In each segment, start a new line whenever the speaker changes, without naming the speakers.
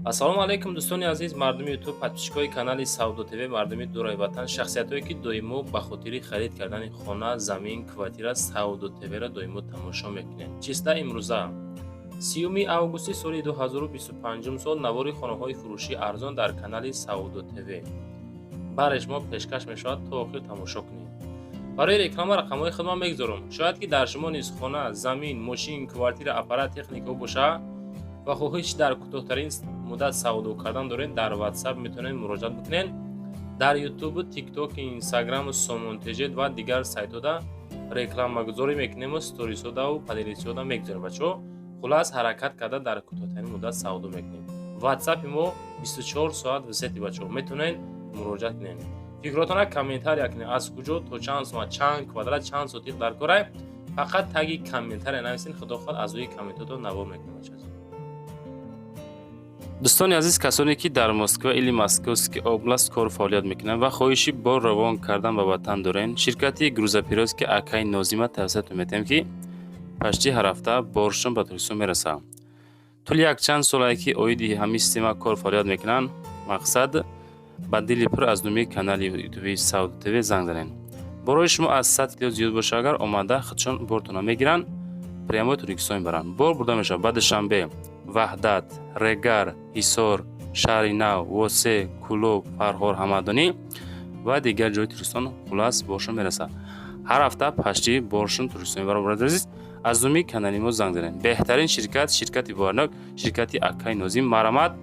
ассалому алайкум дӯстони азиз, мардуми ютуб, подписчикои канали Саудо ТВ, мардуми дураи ватан, шахсиятое ки доимо ба хотири харид кардани хона, замин, квартира Саудо ТВ-ро доимо тамошо мекунед. Чиста имрӯза 30 августи соли 2025 сол навори хонаҳои фурӯши арзон дар канали Саудо ТВ барои шумо пешкаш мешавад, то охир тамошо кунед. барои реклама рақамҳои худам мегузорам. шояд ки дар шумо низ хона, замин, мошин, квартира, аппарат, техника боша ва хоҳиш дар кӯтоҳтарин муддат савдо кардан доред, дар WhatsApp метавонед муроҷиат бикунед. дар YouTube, TikTok, Instagram, Somontajet ва дигар сайтода рекламагузорӣ мекунем, сторисода ва поделисиёда мегузорем. бачо хулас ҳаракат карда дар кӯтоҳтарин муддат савдо мекунем. WhatsApp мо 24 соат висети, бачо метавонед муроҷиат кунед. фикротона комментария кунед, аз куҷо то чанд сума, чанд квадрат, чанд сотиқ дар корай. фақат таги комментария нависед, худо хоҳад аз рӯи комментотон навор мекунем. дӯстони азиз, касоне ки дар Москва или Московский област кор фаъолият мекунанд ва хоҳиши бор равон кардан ба ватан дорен, ширкати грузоперевозки Акай Нозима тавсият метем ки пашти ҳар ҳафта боршон ба Туркистон мерасад. тӯли якчанд солае ки оиди ҳамин система кор фаъолият мекунанд. мақсад ба дили пур аз номи канали ютуби Саудо ТВ занг занед. борои шумо аз 100 кило зиёд боша, агар омада худшон бортона мегиранд, прямо Туркистон мебаранд. бор бурда мешавад ба Душанбе, Ваҳдат, Регар, Ҳисор, Шаҳри Нав, Восе, Кӯлоб, Фарҳор, Ҳамадонӣ ва дигар ҷои Туркистон хулас боршон мерасад. ҳар ҳафта пашти боршон Туркистон мебарад. борадари азиз, аз номи канали мо занг занед. беҳтарин ширкат, ширкати боварнок, ширкати Акай Нозим. марамат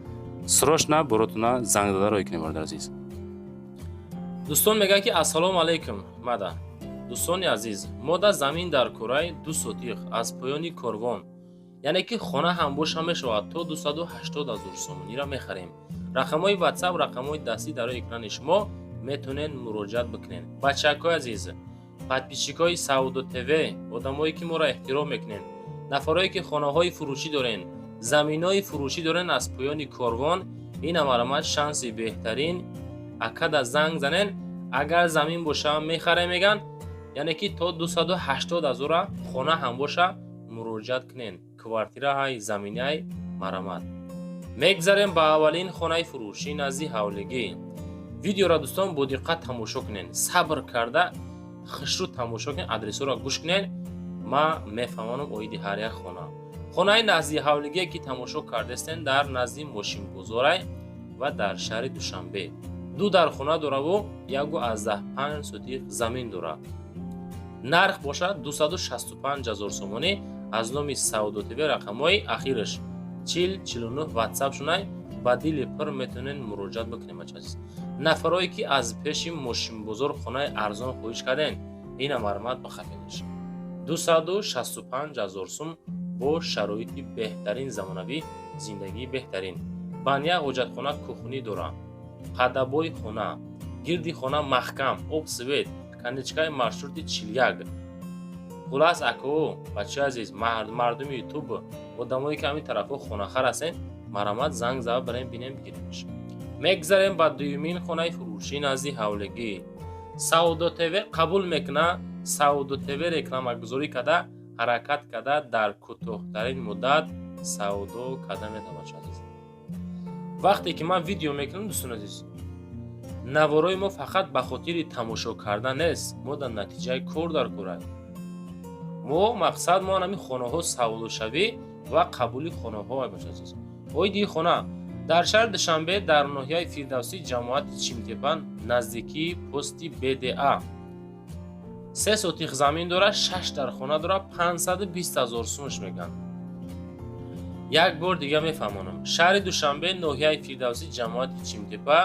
срочно боротона занг дада роҳӣ кунед. борадари азиз, дӯстон мегӯяд ки ассалому алайкум мада. дӯстони азиз, мо да замин дар кораи 2 сотиқ аз поёни корвон, яъне ки хона ҳам боша мешавад, то 280 000 сомониро мехарем. рақамҳои WhatsApp, рақамҳои дастӣ дар рӯи экрани шумо метавонед муроҷиат бикунед. бачакҳои азиз, подписчикои Саудо ТВ, одамое ки моро эҳтиром мекунед, нафароне ки хонаҳои фурӯшӣ дорен, заминҳои фурӯшӣ дорен аз поёни корвон, ин амарамат шанси беҳтарин. акада занг занед, агар замин боша мехарем меган, яъне ки то 280 000 хона ҳам боша муроҷиат кунед. квартира ҳай, замин ҳай, марамат. мегзарем ба аввалин хонаи фурӯшӣ назди ҳавлигӣ. видеоро дӯстон бо диққат тамошо кунед, сабр карда хушрӯ тамошо кунед, адресоро гӯш кунед. ма мефаҳмонам оиди ҳар як хона. хонаи назди ҳавлигие ки тамошо кардастен дар назди мошинбозорай ва дар шаҳри Душанбе. ду дар хона дораву 15 сотиқ замин дорад. нарх бошад 265 000 сомонӣ. аз номи Саудо ТВ рақамҳои ахираш 4049 WhatsApp шунай ба дили пур метавонед муроҷиат бикунед. бачаҳоз, нафарое ки аз пеши мошинбозор хонаи арзон хоҳиш карден, ин маромат ба хатинаш 265 000 сум бо шароити беҳтарин, замонавӣ, зиндагии беҳтарин. бания ҳоҷатхона кухонӣ дорад, қадабои хона, гирди хона маҳкам, об свет, каничкаи маршрути 41. хулас ако, бачаи азиз, мардуми ютуб, одамое ки ҳамин тарафҳо хонахар ҳастен, марамат занг зада барем бинем бигиремш. мегзарем ба дуюмин хонаи фурӯшӣ назди ҳавлигӣ. Саудо ТВ қабул мекуна. Саудо ТВ рекламагузорӣ карда, ҳаракат карда дар кӯтоҳтарин муддат савдо карда метавонад. азиз, вақте ки ман видео мекунам, дӯстони азиз, наворои мо фақат ба хотири тамошо кардан нест, мо дар натиҷаи кор дар корай. мо мақсад мо ҳамин хонаҳо савдошавӣ ва қабули хонаҳо бошад. азиз, оиди хона дар шаҳри Душанбе, дар ноҳияи Фирдавсӣ, ҷамоати Чимтепан, наздикии пости БДА. 3 сотиқ замин дорад, 6 дар хона дорад, 520 000 сумш меган. як бор дига мефаҳмонам, шаҳри Душанбе, ноҳияи Фирдавсӣ, ҷамоати Чимтепа,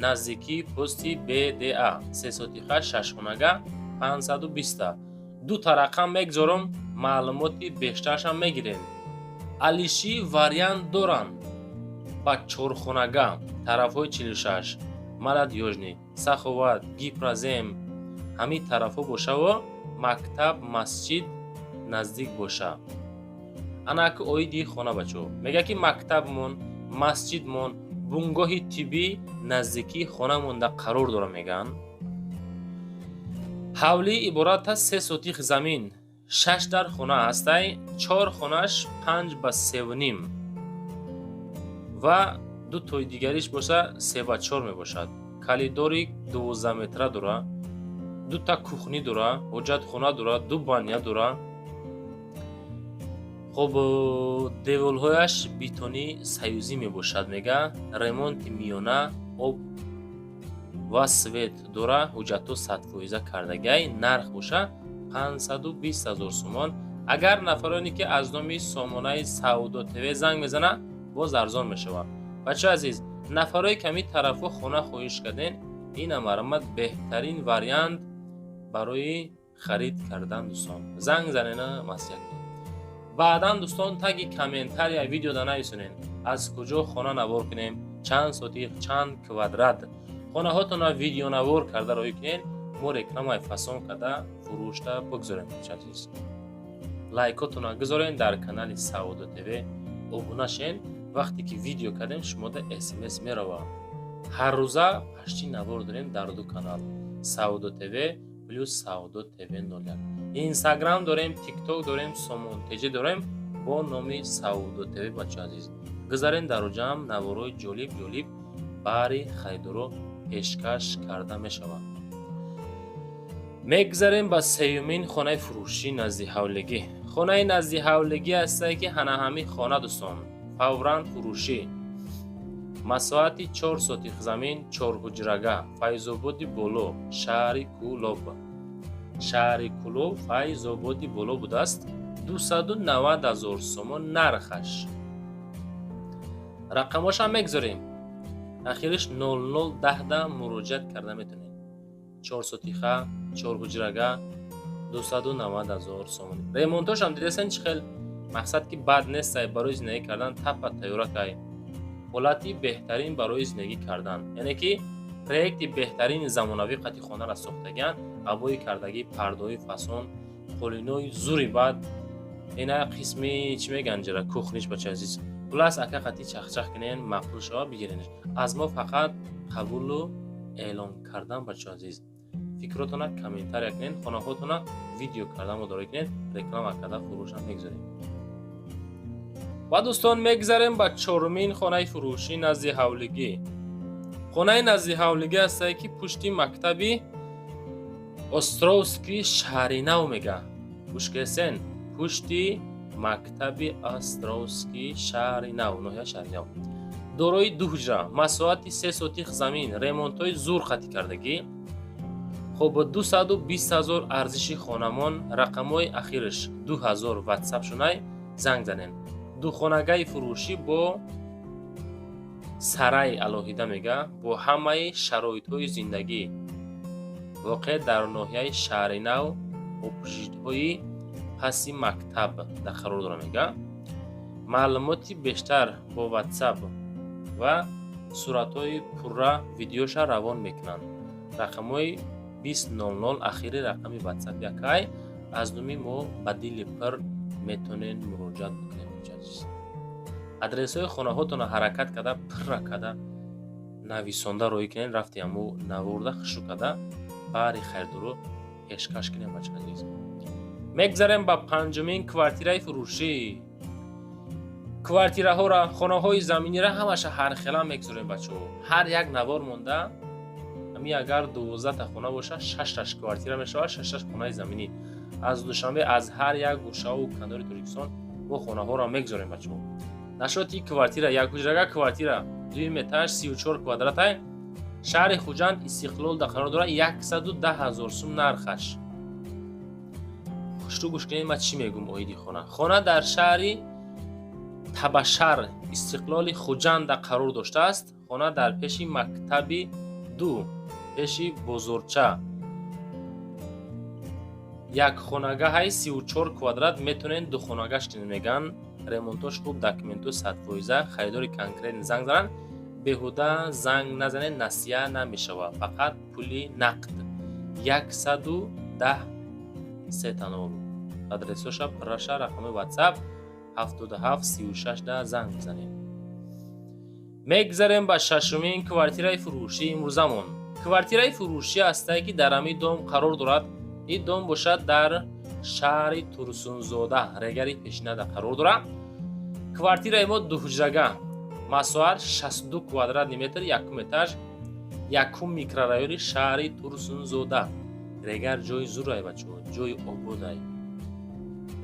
наздикии пости БДА. 3 сотиқа, 6 хонага, 520. дута рақам мегзорам, маълумоти бештарашам мегирем. алиши вариант доранд ба 4 хонага, тарафҳои 46, Малад Ёжни, Саховат, Гипразем, ҳамин тарафҳо бошаву мактаб, масҷид наздик боша. анаки оиди хона бачо мега ки мактабмон, масҷидмон, бунгоҳи тиббӣ наздикии хонамонда қарор дора меган. ҳавлӣ иборат аз 3 сотиқ замин, 6 дар хона ҳастай, 4 хонаш 5 ба 3.5 ва ду тои дигариш боша 3 ба 4 мебошад. Калидори 12 метра дора, ду та кухни дора, ҳоҷатхона дора, ду баня дора. хоб деволҳояш битони саюзӣ мебошад, мега ремонти миёна, об ва свет дора, ҳуҷатҳо 100% кардагай. Нарх боша 520 000 сомон. агар нафароне ки аз номи сомонаи Саудо ТВ занг мезана, боз арзон мешавад. бачаҳои азиз, нафарои ками тарафҳо хона хоҳиш карден, ин амарамад беҳтарин вариант барои харид кардан дӯстон. занг занена масъя кунед. баъдан дӯстон таги комментария видео да нависонен. аз куҷо хона навор кунем, чанд сотиқ, чанд квадрат. хонаҳотонро видеонавор карда роҳӣ кунед, мо рекламаи фасон карда фурӯшда бигзорем. азиз, лайкотонро гузорен, дар канали Саудо ТВ обуна шен. вақте ки видео кардем шумода смс мерава. ҳар рӯза пашти навор дорем дар ду канал Саудо ТВ плюс Саудо ТВ 01. инстаграм дорем, тикток дорем, сомонтеҷа дорем бо номи Саудо ТВ. бачаҳои азиз, гузарен дар ҷам наворои ҷолиб баъри харидоро пешкаш карда мешавад. мегзарем ба сеюмин хонаи фурӯшӣ назди ҳавлигӣ. хонаи назди ҳавлигӣ ҳастае ки ҳанаҳами хона дӯстон, фавран фурӯшӣ. масоҳати 4 сотиқ замин, 4 ҳуҷрага, Файзободи боло, шаҳри Кӯлоб. шаҳри Кӯлоб, Файзободи боло будааст. 290 000 сомон нархаш. рақамошам мегзорем. ахириш 0010 муроҷиат карда метонед. 4 сотиха, 4 ҳуҷрага, 290 000 сомон. ремонтошам дидасен чӣ хел мақсад ки бад нестай барои зиндагӣ кардан, тапа тайёракай. ҳолати беҳтарин барои зиндагӣ кардан, яъне ки проекти беҳтарини замонавӣ қати хонара сохтаган, абои кардагӣ, пардои фасон, қолинои зури бад. ина қисми чӣ меган ҷара кухниш. бачаҳои азиз, хулас ака қати чахчах кунен, мақбул шава бигирен. аз мо фақат қабулу эълон кардан. бачаҳои азиз, фикротона комментария кунен, хонаҳотона видео карда мудорӣ кунед, реклама карда фурӯшам мегзорем. ва дӯстон, мегзарем ба чорумин хонаи фурӯшӣ назди ҳавлигӣ. хонаи назди ҳавлигӣ ҳастае ки пушти мактаби Островский шаҳри нав мега. гӯшкесен, пушти мактаби Островский шаҳри нав, ноҳияи шаҳри нав. дорои 2 ҳуҷра, масоҳати 3 сотиқ замин, ремонтҳои зур қати кардагӣ. хоб 220 000 арзиши хонамон. рақамҳои ахираш 2000 ватсап шунай занг занен. духонагаи фурӯшӣ бо сараи алоҳида мега, бо ҳамаи шароитҳои зиндагӣ. воқеъ дар ноҳияи шаҳри нав, опӯшидҳои паси мактаб дар қарор дора мега. маълумоти бештар бо ватсап ва суратҳои пурра видеоша равон мекунанд. рақамҳои 2000 ахири рақами ватсап якай. аз номи мо ба дили пир метонен муроҷиат бикунед. адресҳои хонаҳотонро ҳаракат карда, пирра карда нависонда роҳӣ кунед, рафти ҳамо наворда хушрӯ карда баъри харидоро пешкаш кунед. бачаҳои азиз, мегзарем ба панҷумин квартираи фурӯшӣ. квартираҳоро, хонаҳои заминира ҳамаша ҳархела мегзорем. бачаҳо, ҳар як навор монда. ҳами агар 12 та хона боша, 6 квартира мешавад, 6 хонаи заминӣ. аз душанбе аз ҳар як гӯшаву канори Тоҷикистон мо хонаҳоро мегзорем. бачаҳо, нашоти квартира, як ҳуҷрага квартира, 2 метаж, 34 квадратай, шаҳри Хуҷанд, Истиқлол дар қарор дора. 110 000 сум нархаш. хушрӯ гӯш кунед, ман чӣ мегӯм оиди хона. хона дар шаҳри Табашар, Истиқлоли Хуҷанд дар қарор доштааст. хона дар пеши мактаби 2, пеши бозорча. як хонагаҳаи 34 квадрат метонен духонагаш кунед меган. ремонтош хуб, документу 100%. харидори конкретни занг занан. беҳуда занг назанед, насия намешавад. фақат пули нақд 110 сетанол. адресоша пирраша, рақами ватсап 77 36 да занг занед. мегзарем ба шашумин квартираи фурӯшӣ имрӯзамон. квартираи фурӯшӣ ҳастае ки дар ҳамин дом қарор дорад. ин дом бошад дар шаҳри Турсунзода, регари пешина дар қарор дорад. квартираи мо 2 ҳуҷрага,
масоат 62 квадрат метр, якум этаж, якум микрорайони шаҳри Турсунзода. Регар ҷои зурай бачо, ҷои ободай.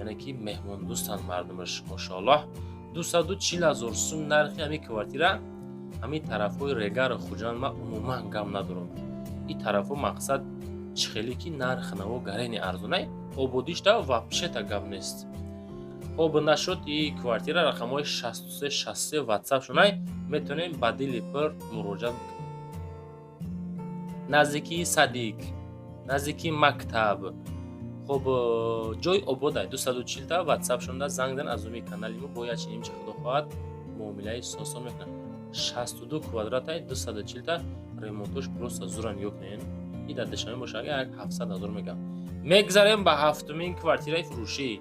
Яъне ки меҳмондӯстан мардумаш, мошоаллоҳ. 240,000 сум нархи ҳами квартира. ҳами тарафҳои Регару Хуҷанд ма умуман гам надорам. И тарафҳо мақсад чихеле ки нархи наво гарени арзонай, ободишта вообще-то гам нест. Хоб нашуд и квартира рақамҳои 6363 WhatsApp шунай метонем ба дили пир муроҷиат бикунем. Наздикии садик, наздикии мактаб. Хоб ҷои ободай 240 та WhatsApp шунда занг зан аз уми канали мо бояд чиним чӣ худо хоҳад муомилаи сосон мекунад. 62 квадратай 240 та ремонтош просто зуран ёкнен. И дар Душанбе боша агар 700,000 мегам. Мегзарем ба ҳафтумин квартираи фурӯшӣ.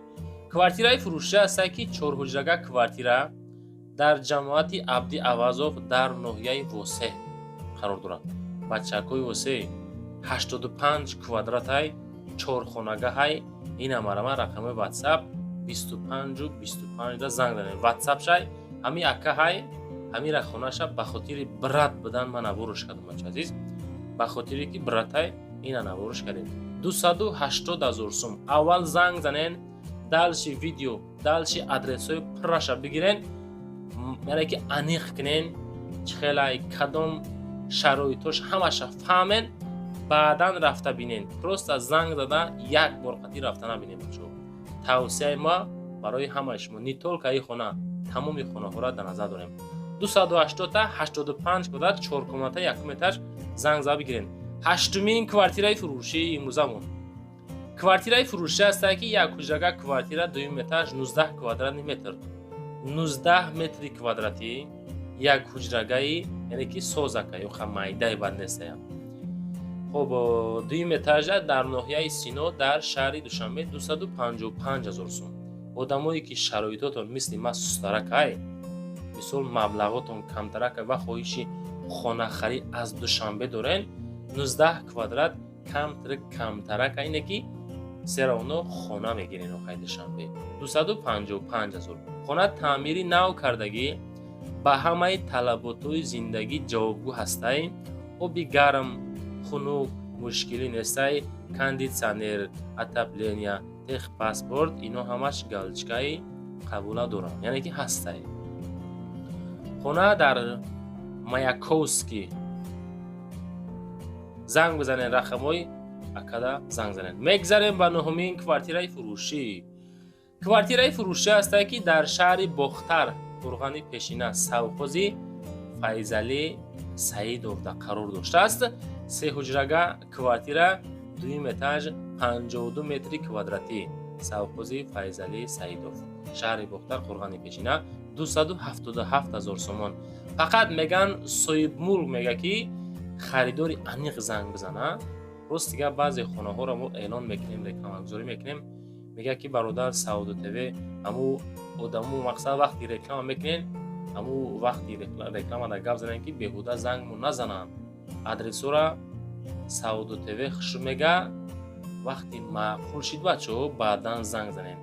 Квартираи фурӯшӣ аст ки 4 ҳуҷрага квартира дар ҷамоати Абди Авазов дар ноҳияи Восеҳ қарор дорад. Бачакҳои Восеҳ 85 квадратай 4 хонагаҳай. Ин амарама рақамҳои WhatsApp 25 да занг занед. WhatsApp шай ҳами акаҳай ҳамира хонаша ба хотири брат бидан ман наворуш кардам бача азиз. Ба хотире ки братай ина наворуш кардем. 280,000 сум. Аввал занг занен, далши видео, далши адресҳои праша бигирен. Яъне ки аниқ кунен чихелай кадом шароитош ҳамаша фаҳмен. Баъдан рафта бинен. Просто занг зада як бор қати рафта набинем бачо. Тавсияи ма барои ҳамаи шумо не толка ин хона, тамоми хонаҳоро дар назар дорем. 280 та 85 квадрат 4 комната якум этаж занг зада бигирен. Ҳаштумин квартираи фурӯшӣ имрӯзамон. Квартираи фурӯшӣ аст ки як ҳуҷрага квартира дуюм этаж 19 квадрат метр. 19 метри квадратӣ як ҳуҷрагаи, яъне ки созака ёха майдаи бандесая. Хоб дуюм этажа дар ноҳияи Сино дар шаҳри Душанбе 255,000 сум. Одамое ки шароитотон мисли ма сустаракай, мисол маблағотон камтарака ва хоҳиши хонахарид аз Душанбе дорен, 19 квадрат камтарака ине ки сераоно хона мегирен охай Душанбе 255,000. Хона таъмири нав кардагӣ ба ҳамаи талаботҳои зиндагӣ ҷавобгӯ ҳастай. Оби гарм, хунук, мушкилӣ нестай, кондитсионер, отопления, техпаспорт, ино ҳамаш галочкаи қабула дорам, яъне ки ҳастай. Хона дар Маяковский. Занг бизанен, рақамҳои акада занг занен. Мегзарем ба нуҳумин квартираи фурӯшӣ. Квартираи фурӯшӣ аст ки дар шаҳри Бохтар, Фурғани Пешина, совхози Файзали Саидовда қарор доштааст. 3 ҳуҷрага квартира дуюм этаж 52 метри квадратӣ, совхози Файзали Саидов, шаҳри Бохтар, Фурғани Пешина 277,000 сомон. Фақат меган соҳибмулк мега ки харидори аниқ занг бизана. Рост дига баъзе хонаҳоро мо эълон мекунем, рекламагузорӣ мекунем. Мега ки бародар Сауду ТВ аму одамо мақсад вақти реклама мекунен, аму вақти рекламада гап занен ки беҳуда зангмо назананд. Адресора Сауду ТВ хушу мега вақти маъқул шид бачо баъдан занг занен.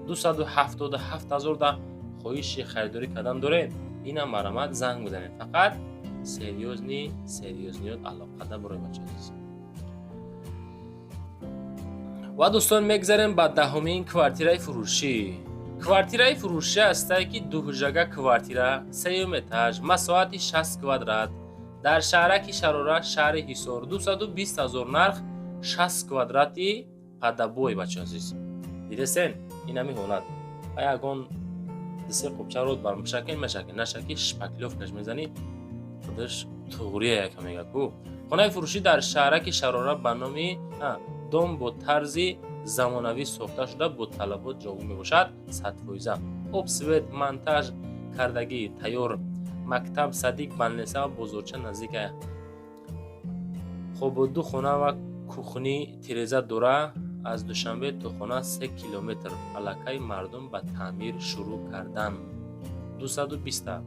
277,000 да хоҳиши харидорӣ кардан доред, ина марамад занг бизанед. Фақат серьёзниёт алоқада барои бача аziz. Ва дӯстон мегзарем ба 10-умин квартираи фурӯшӣ. Квартираи фурӯшӣ аст ки 2 ҳуҷрага квартира 3 этаж масоҳати 60 квадрат дар шаҳраки Шарора, шаҳри Ҳисор 220,000 нарх 60 квадрати падабой бача азиз. Дидесен инами ҳолат. А ягон дисе қопчарот бармушакин мешакин, нашаки шпаклёвкаш мезани худаш туғрия яка мега ку. Хонаи фурӯшӣ дар шаҳраки Шарора ба номи дом бо тарзи замонавӣ сохта шуда бо талабот ҷавоб мебошад. Сатфоиза, об, свет, монтаж кардагӣ тайёр, мактаб, садик, банлеса ва бозорча наздик ая. Хоб 2 хона ва кухни тиреза дора. Аз Душанбе то хона 3 километр. Аллакай мардум ба таъмир шурӯъ кардан. 220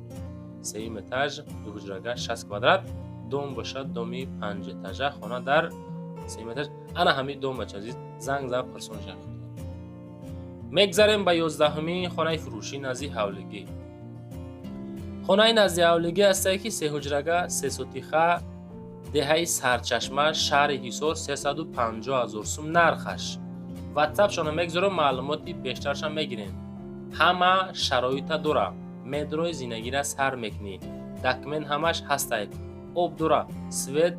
3 этаж 2 ҳуҷрага 60 квадрат дом бошад, доми 5 этажа хона дар 3 этаж. ана ҳамин дом бача азиз, занг зад парсоншан. Мегзарем ба 11-умин хонаи фурӯшӣ назди ҳавлигӣ. хонаи назди авлигӣ ҳастае ки сеҳуҷрага сесотиха деҳаи Сарчашма шаҳри Ҳисор 350 000 сум нархаш. ватсапшона мегзорам, маълумоти бештаршам мегирем. ҳама шароита дора, медрои зиндагира сар мекунӣ, документ ҳамаш ҳастае, об дора, свет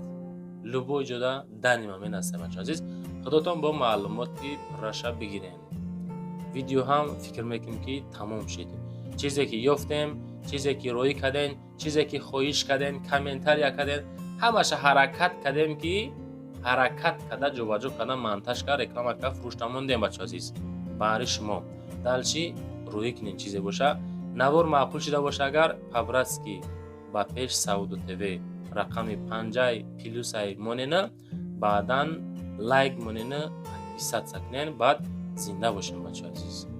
любой ҷода данима менастае. бачаҳо азиз, худотон бо маълумоти пурраша бигирен. видео ҳам фикр мекунем ки тамом шид. чизе ки ёфтем, чизе ки роӣ кардем, чизе ки хоҳиш кардем, комментария кардем, ҳамаша ҳаракат кардем ки ҳаракат карда ҷобаҷо карда монтаж карда реклама карда фурӯшта мондем. бачаҳо азиз, баҳри шумо далчи рӯӣ кунем чизе боша, навор маъқул шуда боша, агар пабратски ба пеш Сауду ТВ рақами 5 плюсай монена, баъдан лайк монена подписатся кунен, баъд зинда бошем. бачаҳо азиз.